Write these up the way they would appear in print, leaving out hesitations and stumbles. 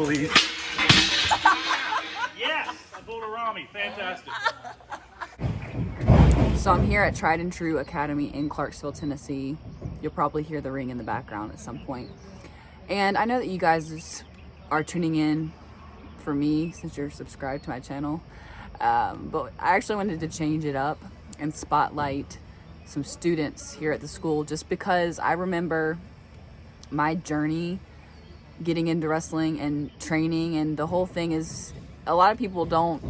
Please. Yes, I pulled a Rami. Fantastic. So I'm here at Tried and True Academy in Clarksville, Tennessee. You'll probably hear the ring in the background at some point. And I know that you guys are tuning in for me since you're subscribed to my channel. But I actually wanted to change it up and spotlight some students here at the school, just because I remember my journey getting into wrestling and training, and the whole thing is, a lot of people don't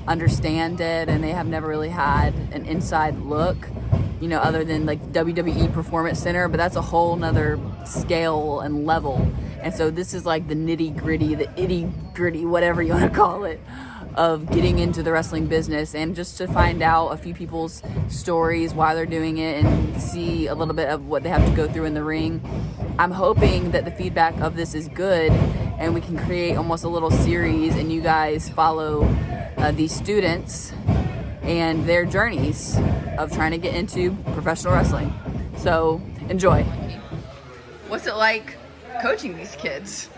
understand it and they have never really had an inside look, you know, other than like WWE Performance Center, but that's a whole nother scale and level. And so this is like the nitty gritty, the itty gritty, whatever you want to call it, of getting into the wrestling business, and just to find out a few people's stories, why they're doing it, and see a little bit of what they have to go through in the ring. I'm hoping that the feedback of this is good and we can create almost a little series and you guys follow these students and their journeys of trying to get into professional wrestling. So enjoy. What's it like coaching these kids?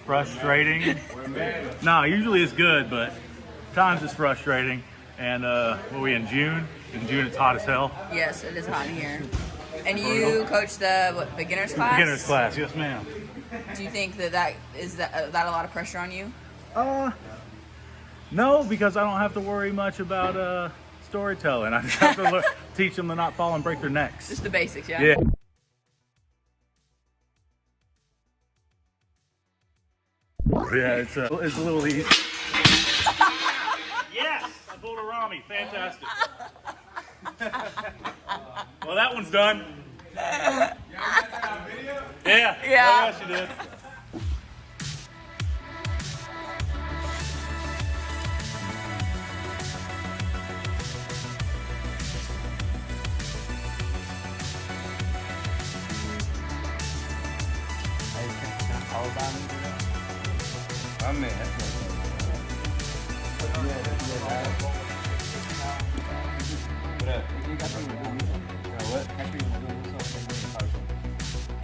Frustrating. No, usually it's good, but times it's frustrating. And what are we in June? In June it's hot as hell. Yes, it is hot in here. And you coach the beginners class? Beginners class, yes ma'am. Do you think that is a lot of pressure on you? No, because I don't have to worry much about storytelling. I just have to teach them to not fall and break their necks. Just the basics, yeah? Yeah. Yeah, it's a little easy. Yes, I pulled a Rami. Fantastic. Well, that one's done. Yeah. Yeah. Oh, yes, you did.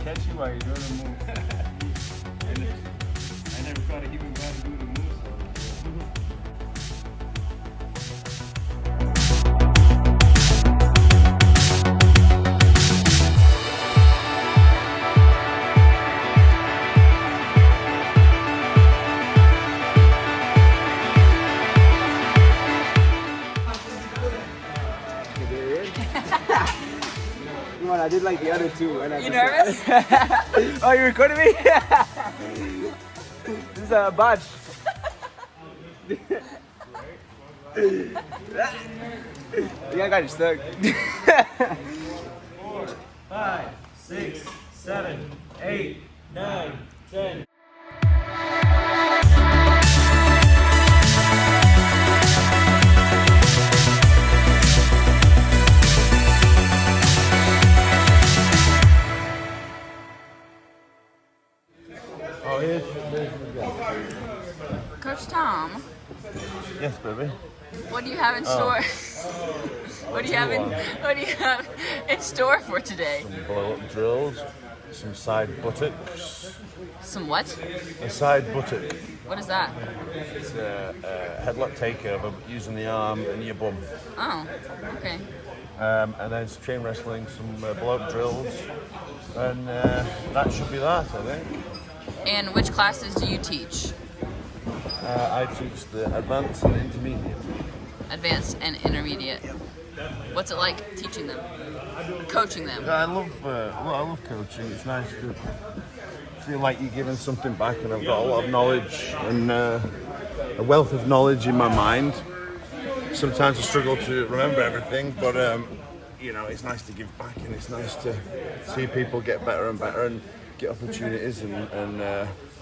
Catch you while you're doing the move. I never thought of even glad to do the move. I did like the other two. And You nervous? Oh, you recording me? This is a botch. Yeah, I got you stuck. 4, 5, 6, 7, 8, 9, 10. Coach Tom, Yes, baby. what do you have in store? What do you have in store for today? Some blow-up drills, some side buttocks. Some what? A side buttock. What is that? It's a headlock takeover using the arm and your bum. Oh, okay. And then it's chain wrestling, some blow-up drills. And that should be that, I think. And which classes do you teach? I teach the advanced and intermediate. Advanced and intermediate. What's it like teaching them? Coaching them? I love coaching. It's nice to feel like you're giving something back, and I've got a lot of knowledge and a wealth of knowledge in my mind. Sometimes I struggle to remember everything, but you know, it's nice to give back, and it's nice to see people get better and better and get opportunities, and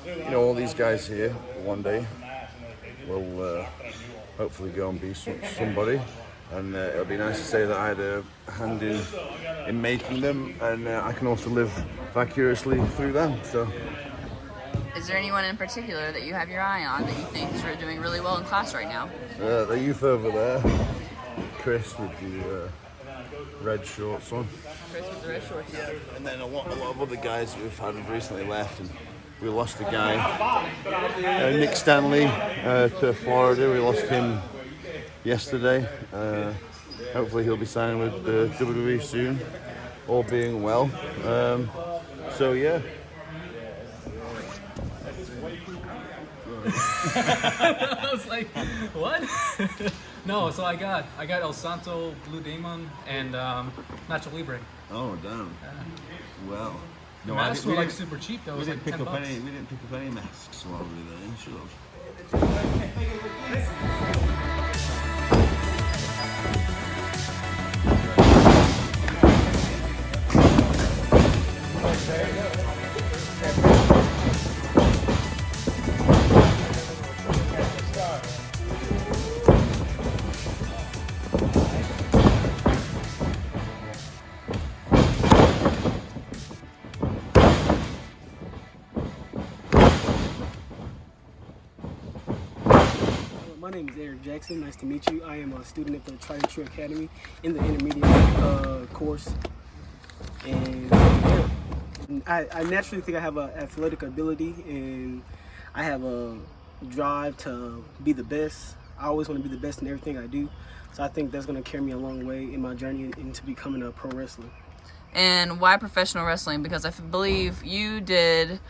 you know, all these guys here one day will hopefully go and be somebody, and it'll be nice to say that I had a hand in making them, and I can also live vicariously through them. So, is there anyone in particular that you have your eye on that you think is doing really well in class right now? the youth over there, Chris with the red shorts on. Chris with the red shorts. And then a lot of other guys that we've had have recently left, and We lost a guy, Nick Stanley, to Florida. We lost him yesterday. Hopefully he'll be signing with the WWE soon, all being well. So yeah. I was like, what? No, so I got El Santo, Blue Demon, and Nacho Libre. Oh damn. Well. The masks were like super cheap though. It was like $10. We didn't pick up any masks while we were there. Should have. My name is Eric Jackson. Nice to meet you. I am a student at the Tried and True Academy in the intermediate course. And yeah, I naturally think I have an athletic ability and I have a drive to be the best. I always want to be the best in everything I do. So I think that's going to carry me a long way in my journey into becoming a pro wrestler. And why professional wrestling? Because I believe you did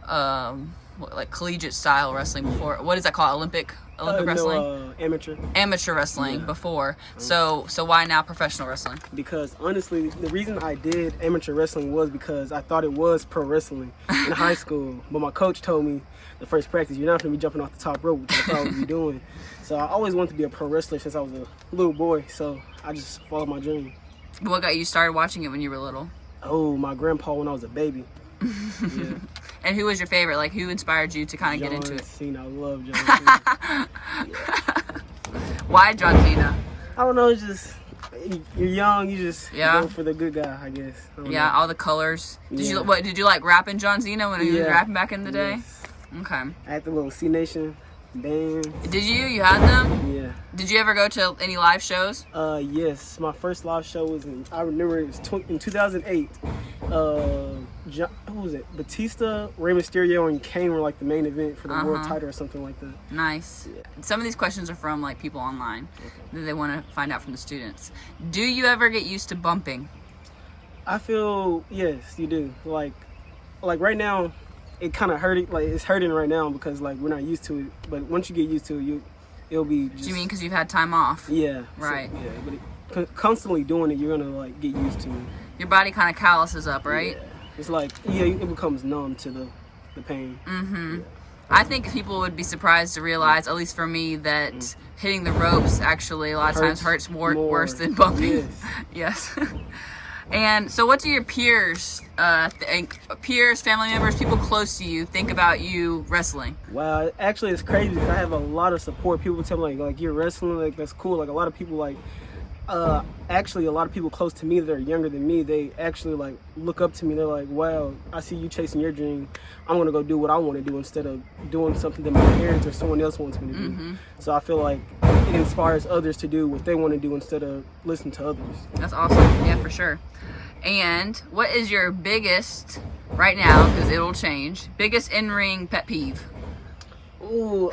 like collegiate style wrestling before. What is that called? Olympic wrestling? No, amateur. Amateur wrestling before. So why now professional wrestling? Because honestly, the reason I did amateur wrestling was because I thought it was pro wrestling in high school. But my coach told me the first practice, you're not going to be jumping off the top rope, which I thought I would be doing. So I always wanted to be a pro wrestler since I was a little boy. So I just followed my dream. What got you started watching it when you were little? Oh, my grandpa when I was a baby. Yeah. And who was your favorite? Like, who inspired you to kind of get into it? John Cena. I love John Cena. Why John Cena? I don't know. It's just, you're young. You just Yeah. go for the good guy, I guess. I don't Yeah, know. all the colors. Did Yeah. you like rapping John Cena when he was Yeah. rapping back in the day? Yes. Okay. I had the little C Nation band. Did you? You had them? Yeah. Did you ever go to any live shows? Yes. My first live show was I remember it was in 2008. Who was it? Batista, Rey Mysterio, and Kane were like the main event for the world title or something like that. Nice. Some of these questions are from like people online that they want to find out from the students. Do you ever get used to bumping? I feel yes, you do. Like right now, it kind of hurting. Like it's hurting right now because like we're not used to it. But once you get used to it, it'll be. Just, Do you mean because you've had time off? Yeah. Right. So, yeah, but constantly doing it, you're gonna like get used to it. Your body kind of calluses up, right? Yeah. It's like it becomes numb to the pain. Mm-hmm. I think people would be surprised to realize, at least for me, that hitting the ropes actually a lot of times hurts more worse than bumping. Yes. Yes. And so what do your peers think? Peers, family members, people close to you think about you wrestling? Wow, actually it's crazy because I have a lot of support. People tell me like you're wrestling, like that's cool. Like a lot of people like actually a lot of people close to me that are younger than me, they actually like look up to me. They're like, wow, I see you chasing your dream. I'm gonna go do what I want to do instead of doing something that my parents or someone else wants me to do. So I feel like it inspires others to do what they want to do instead of listen to others. That's awesome. Yeah, for sure. And what is your biggest, right now, because it'll change, biggest in-ring pet peeve? Ooh,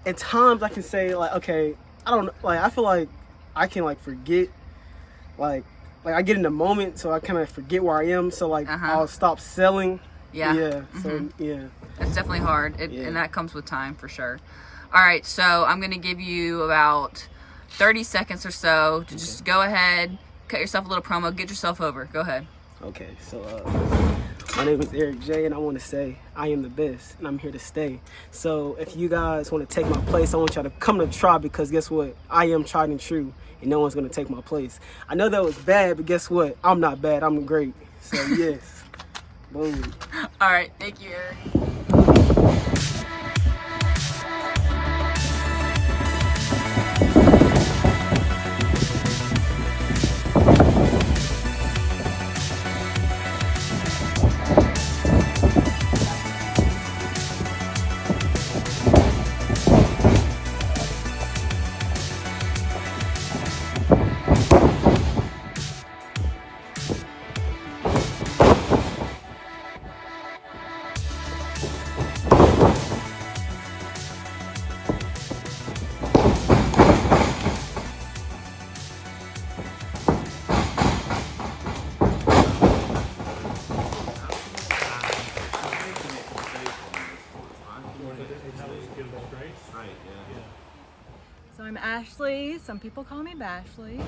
at times I can say like, okay, I don't like. I feel like I can like forget, like I get in the moment, so I kind of forget where I am. So like I'll stop selling. Yeah. Yeah. So yeah. That's definitely hard, and that comes with time for sure. All right, so I'm gonna give you about 30 seconds or so to just go ahead, cut yourself a little promo, get yourself over. Go ahead. Okay, so my name is Eric J, and I want to say I am the best, and I'm here to stay. So if you guys want to take my place, I want y'all to come to Tribe because guess what? I am tried and true, and no one's going to take my place. I know that was bad, but guess what? I'm not bad. I'm great. So yes. Boom. All right, thank you, Eric. right, yeah. So I'm Ashley. Some people call me Bashley.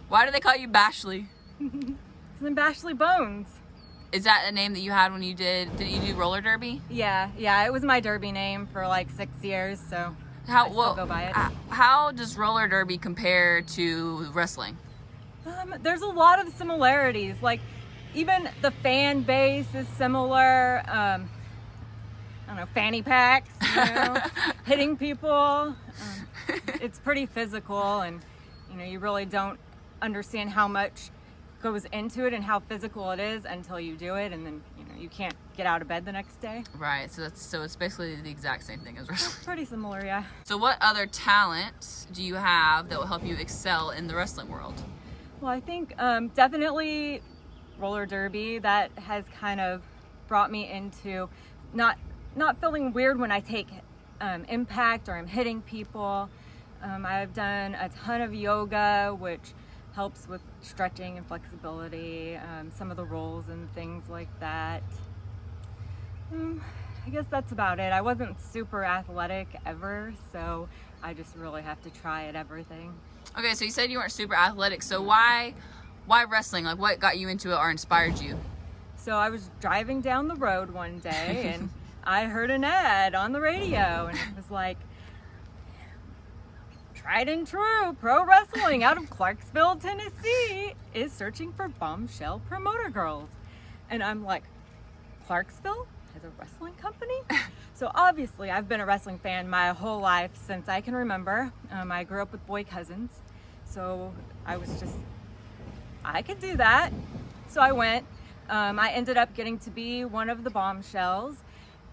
Why do they call you Bashley? I'm Bashley Bones. Is that a name that you had when you didn't you do roller derby? Yeah, it was my derby name for like 6 years, so How I still go by it. How does roller derby compare to wrestling? There's a lot of similarities. Like, even the fan base is similar. I don't know, fanny packs, hitting people. It's pretty physical, and you really don't understand how much goes into it and how physical it is until you do it, and then you can't get out of bed the next day. Right. So it's basically the exact same thing as wrestling. Pretty similar, yeah. So what other talent do you have that will help you excel in the wrestling world? Well, I think definitely roller derby. That has kind of brought me into not feeling weird when I take impact or I'm hitting people. I've done a ton of yoga, which helps with stretching and flexibility, some of the rolls and things like that. I guess that's about it. I wasn't super athletic ever, so I just really have to try at everything. Okay, so you said you weren't super athletic, so why wrestling? Like, what got you into it or inspired you? So I was driving down the road one day and I heard an ad on the radio, and it was like, tried and true pro wrestling out of Clarksville, Tennessee is searching for bombshell promoter girls. And I'm like, Clarksville has a wrestling company? So obviously I've been a wrestling fan my whole life since I can remember. I grew up with boy cousins, so I was just, I could do that. So I went. I ended up getting to be one of the bombshells,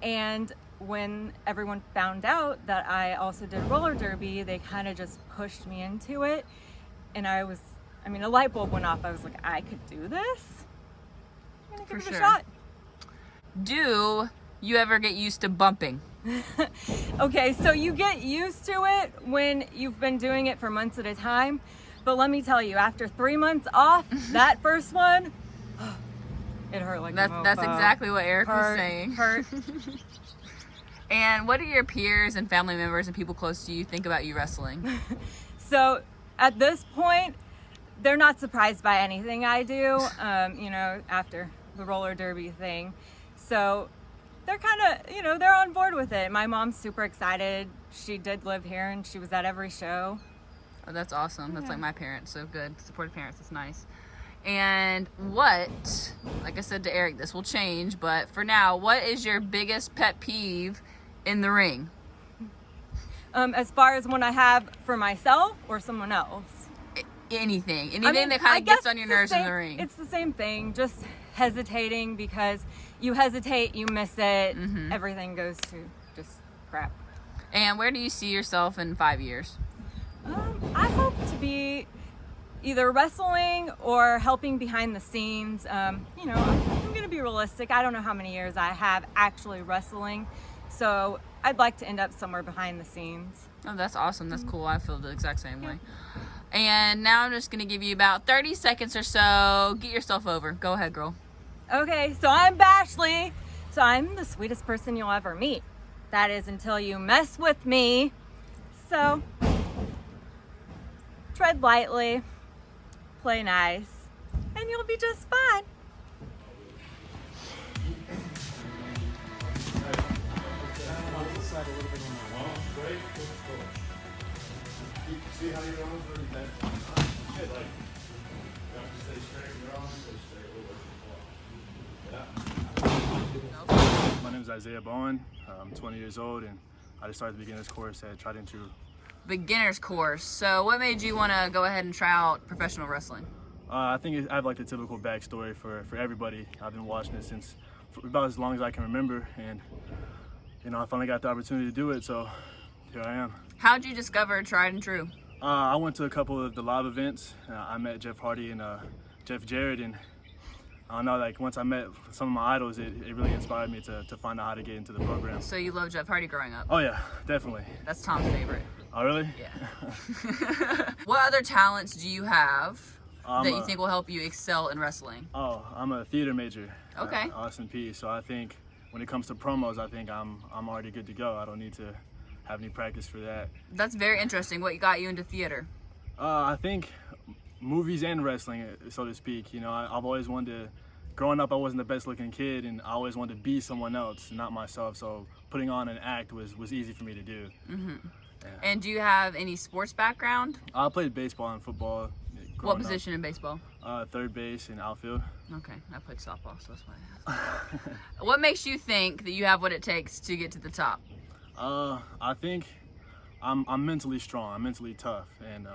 and when everyone found out that I also did roller derby, they kind of just pushed me into it. And a light bulb went off. I was like, I could do this? I'm gonna give it a shot. Do you ever get used to bumping? Okay, so you get used to it when you've been doing it for months at a time. But let me tell you, after 3 months off, that first one, it hurt like a mofo. That's exactly what Eric was saying. Hurt. And what do your peers and family members and people close to you think about you wrestling? So at this point, they're not surprised by anything I do, after the roller derby thing. So they're kind of, they're on board with it. My mom's super excited. She did live here and she was at every show. Oh, that's awesome. That's like my parents. So good. Supportive parents. That's nice. And like I said to Eric, this will change, but for now, what is your biggest pet peeve in the ring? As far as when I have for myself or someone else? Anything that kind of gets on your nerves in the ring. It's the same thing, just hesitating, because you hesitate, you miss it, everything goes to just crap. And where do you see yourself in 5 years? I hope to be either wrestling or helping behind the scenes. I'm going to be realistic. I don't know how many years I have actually wrestling, so I'd like to end up somewhere behind the scenes. Oh, that's awesome. That's cool. I feel the exact same way. And now I'm just going to give you about 30 seconds or so. Get yourself over. Go ahead, girl. Okay, so I'm Bashley. So I'm the sweetest person you'll ever meet. That is until you mess with me. So tread lightly, play nice, and you'll be just fine. My name is Isaiah Bowen. I'm 20 years old, and I just started the beginner's course at Tried and True. Beginner's course. So what made you want to go ahead and try out professional wrestling? I think I have like the typical backstory for everybody. I've been watching it since for about as long as I can remember, and I finally got the opportunity to do it, so here I am. How'd you discover Tried and True? I went to a couple of the live events. I met Jeff Hardy and Jeff Jarrett, and I don't know, like once I met some of my idols, it really inspired me to find out how to get into the program. So you loved Jeff Hardy growing up? Oh yeah, definitely. That's Tom's favorite. Oh really? Yeah. What other talents do you have that you think will help you excel in wrestling? Oh, I'm a theater major. Okay. Austin P. So I think when it comes to promos, I think I'm already good to go. I don't need to have any practice for that. That's very interesting. What got you into theater? I think movies and wrestling, so to speak. You know, I've always wanted to. Growing up, I wasn't the best looking kid, and I always wanted to be someone else, not myself. So putting on an act was easy for me to do. Mm-hmm. Yeah. And do you have any sports background? I played baseball and football. What position in baseball? Third base and outfield. Okay, I played softball, so that's why I asked. What makes you think that you have what it takes to get to the top? I think I'm mentally strong. I'm mentally tough, and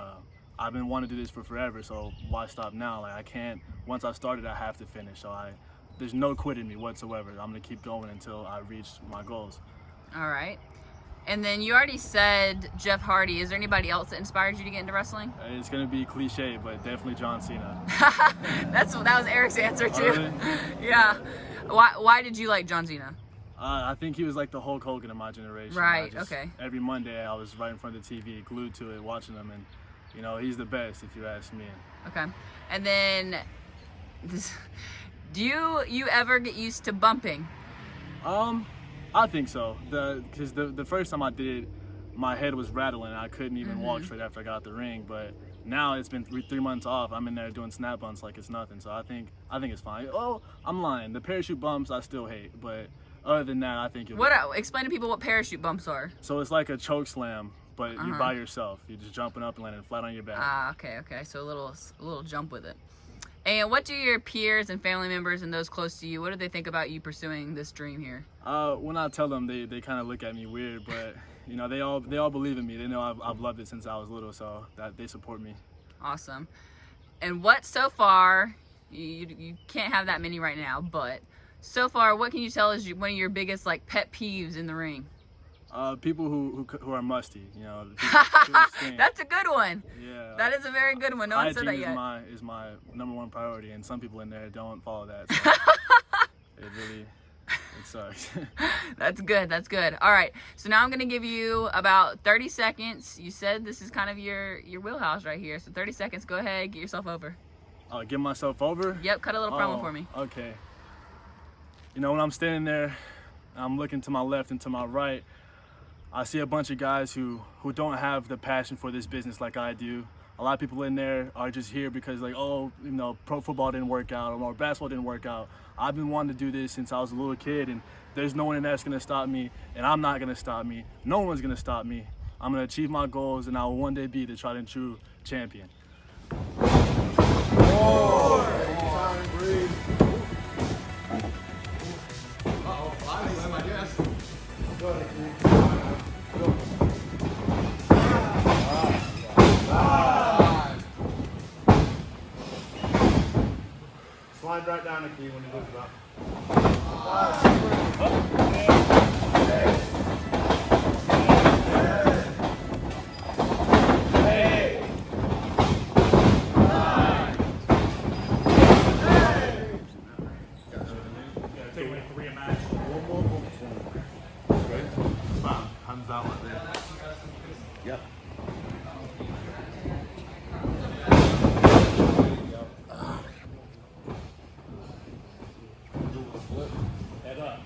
I've been wanting to do this for forever. So why stop now? Like I can't. Once I started, I have to finish. So there's no quit in me whatsoever. I'm gonna keep going until I reach my goals. All right. And then you already said Jeff Hardy. Is there anybody else that inspired you to get into wrestling? It's gonna be cliche, but definitely John Cena. That was Eric's answer too. Oh, really? Yeah. Why did you like John Cena? I think he was like the Hulk Hogan of my generation. Right. Okay. Every Monday, I was right in front of the TV, glued to it, watching him, and you know he's the best if you ask me. Okay. And then, do you ever get used to bumping? I think so. Because the first time I did it, my head was rattling. I couldn't even walk straight after I got the ring. But now it's been 3 months off. I'm in there doing snap bumps like it's nothing. So I think it's fine. Oh, I'm lying. The parachute bumps I still hate. But other than that, I think Explain to people what parachute bumps are. So it's like a choke slam, but you're by yourself. You're just jumping up and landing flat on your back. Ah, okay. So a little jump with it. And what do your peers and family members and those close to you, what do they think about you pursuing this dream here? When I tell them, they kind of look at me weird, but you know they all believe in me. They know I've loved it since I was little, so that they support me. Awesome. And what so far, you can't have that many right now, but so far, what can you tell is one of your biggest like pet peeves in the ring? People who are musty, you know. People stink. That's a good one. Yeah. That is a very good one. No one said that yet. Hygiene is my #1 priority, and some people in there don't follow that. So it sucks. That's good. All right. So now I'm going to give you about 30 seconds. You said this is kind of your wheelhouse right here. So 30 seconds. Go ahead. Get yourself over. Get myself over? Yep. Cut a little promo for me. Okay. You know, when I'm standing there, I'm looking to my left and to my right. I see a bunch of guys who don't have the passion for this business like I do. A lot of people in there are just here because like, oh, you know, pro football didn't work out or basketball didn't work out. I've been wanting to do this since I was a little kid, and there's no one in there that's gonna stop me, and I'm not gonna stop me. No one's gonna stop me. I'm gonna achieve my goals, and I will one day be the tried and true champion. Slide right down the key when he looks up. Hands down like this. Yep. Head up.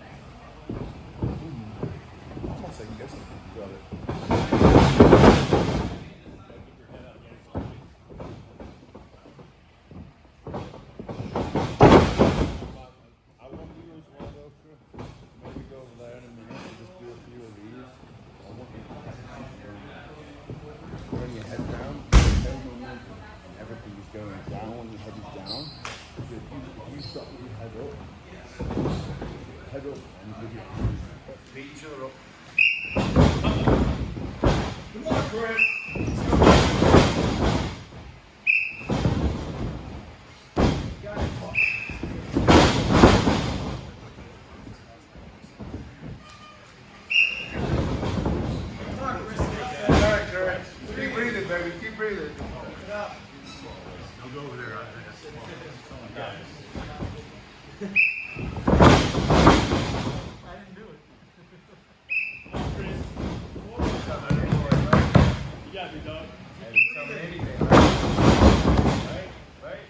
Almost second guessing. You got it. I want you as well, Doctor. Maybe go over there in a minute and just do a few of these. I want you to bring your head down, no momentum. Everything is going down when your head is down. So if you stop with your head up, and give your beat each other up. Come on, Chris. Keep breathing, baby. Keep breathing. Don't go over there. I didn't do it. You got me, dog. Hey, you tell me anything. Right?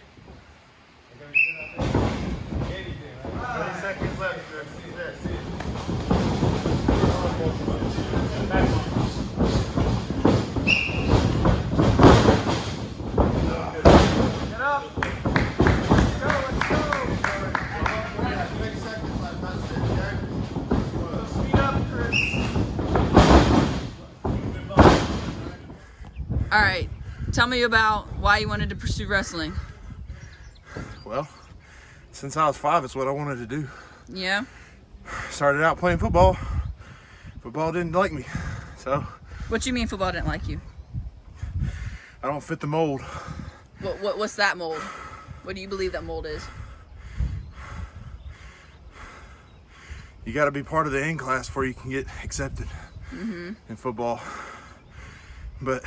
I'm going to sit out there. Anything. 30 seconds left. See that. See it. All right, tell me about why you wanted to pursue wrestling. Well, since I was 5, it's what I wanted to do. Yeah? Started out playing football. Football didn't like me, so What you mean football didn't like you? I don't fit the mold. What's that mold? What do you believe that mold is? You got to be part of the in class before you can get accepted in football. But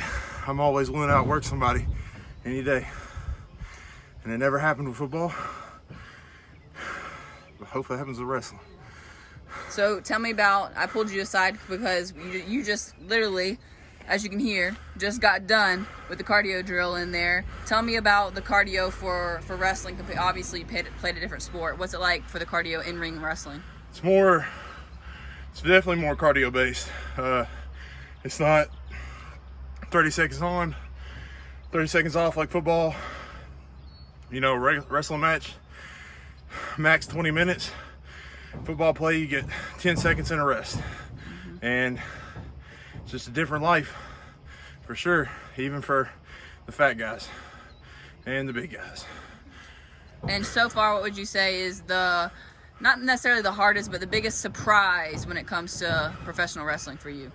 I'm always willing to outwork somebody any day. And it never happened with football. But hopefully it happens with wrestling. So tell me about, I pulled you aside because you just literally, as you can hear, just got done with the cardio drill in there. Tell me about the cardio for wrestling. Obviously you played a different sport. What's it like for the cardio in ring wrestling? It's definitely more cardio based. It's not 30 seconds on, 30 seconds off like football. You know, wrestling match, max 20 minutes. Football play, you get 10 seconds and a rest. And it's just a different life, for sure, even for the fat guys and the big guys. And so far, what would you say is not necessarily the hardest, but the biggest surprise when it comes to professional wrestling for you?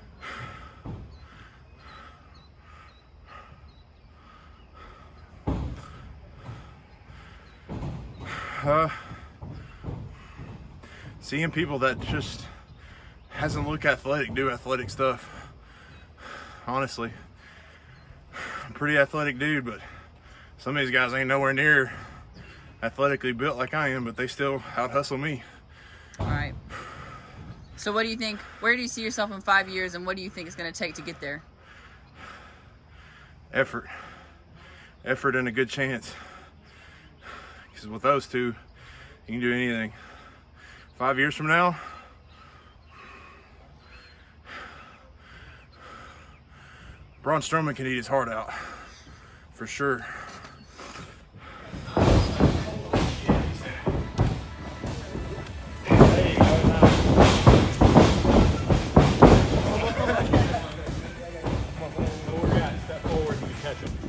Seeing people that just hasn't looked athletic do athletic stuff. Honestly, I'm a pretty athletic dude, but some of these guys ain't nowhere near athletically built like I am, but they still out hustle me. All right. So what do you think, where do you see yourself in 5 years, and what do you think it's going to take to get there? Effort and a good chance. Because with those two, you can do anything. 5 years from now, Braun Strowman can eat his heart out, for sure. Step forward and catch him.